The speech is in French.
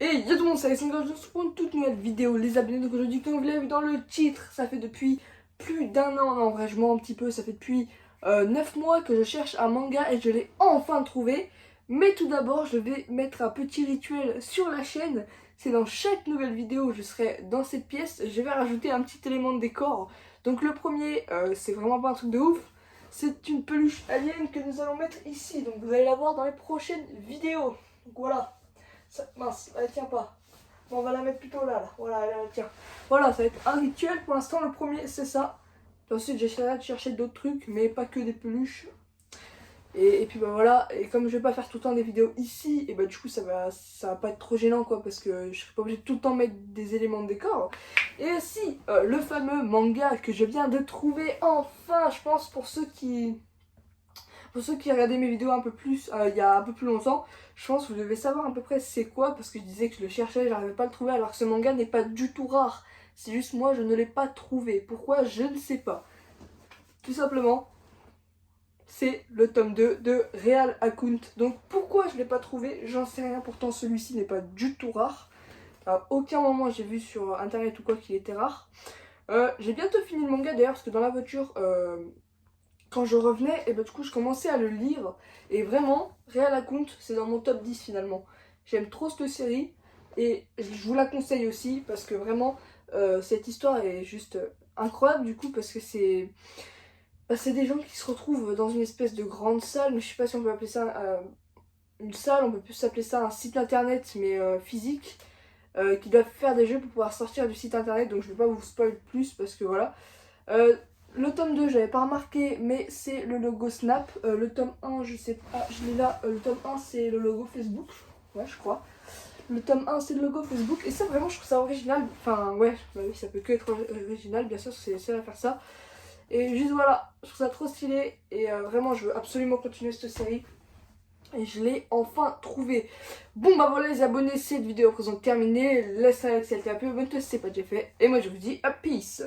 Et yo tout le monde, c'est Alexandre, je suis pour une toute nouvelle vidéo, les abonnés. Donc aujourd'hui, comme vous l'avez vu dans le titre, ça fait depuis plus d'un an, non, en vrai, je mens un petit peu, ça fait depuis 9 mois que je cherche un manga et je l'ai enfin trouvé. Mais tout d'abord, je vais mettre un petit rituel sur la chaîne. C'est dans chaque nouvelle vidéo, je serai dans cette pièce, je vais rajouter un petit élément de décor. Donc le premier, c'est vraiment pas un truc de ouf, c'est une peluche alien que nous allons mettre ici. Donc vous allez la voir dans les prochaines vidéos. Donc voilà. Mince, elle tient pas. Bon, on va la mettre plutôt là, là. Voilà, elle tient. Voilà, ça va être un rituel. Pour l'instant, le premier, c'est ça. Et ensuite, j'essaierai de chercher d'autres trucs, mais pas que des peluches. Et puis bah voilà, et comme je vais pas faire tout le temps des vidéos ici, et bah du coup ça va pas être trop gênant quoi, parce que je serai pas obligé de tout le temps mettre des éléments de décor. Et aussi, le fameux manga que je viens de trouver enfin, je pense pour ceux qui regardaient mes vidéos un peu plus, il y a un peu plus longtemps, je pense que vous devez savoir à peu près c'est quoi, parce que je disais que je le cherchais, j'arrivais pas à le trouver, alors que ce manga n'est pas du tout rare. C'est juste moi, je ne l'ai pas trouvé. Pourquoi? Je ne sais pas. Tout simplement, c'est le tome 2 de Real Account. Donc pourquoi je ne l'ai pas trouvé? J'en sais rien, pourtant celui-ci n'est pas du tout rare. À aucun moment j'ai vu sur internet ou quoi qu'il était rare. J'ai bientôt fini le manga d'ailleurs, parce que dans la voiture, quand je revenais, et bah, du coup je commençais à le lire. Et vraiment, Real Account, c'est dans mon top 10 finalement. J'aime trop cette série et je vous la conseille aussi parce que vraiment, cette histoire est juste incroyable du coup, parce que c'est des gens qui se retrouvent dans une espèce de grande salle, mais je sais pas si on peut appeler ça une salle, on peut plus appeler ça un site internet, mais physique, qui doivent faire des jeux pour pouvoir sortir du site internet, donc je vais pas vous spoil plus parce que voilà. Euh, le tome 2, j'avais pas remarqué, mais c'est le logo Snap. Le tome 1, je sais pas, je l'ai là. Le tome 1, c'est le logo Facebook. Ouais, je crois. Le tome 1, c'est le logo Facebook. Et ça, vraiment, je trouve ça original. Enfin, ouais, bah oui, ça peut que être original, bien sûr, c'est les seuls à faire ça. Et juste voilà, je trouve ça trop stylé. Et vraiment, je veux absolument continuer cette série. Et je l'ai enfin trouvé. Bon bah voilà les abonnés, cette vidéo est présent terminée. Laisse un like si elle t'a plu, abonne-toi si c'est pas déjà fait. Et moi je vous dis à peace.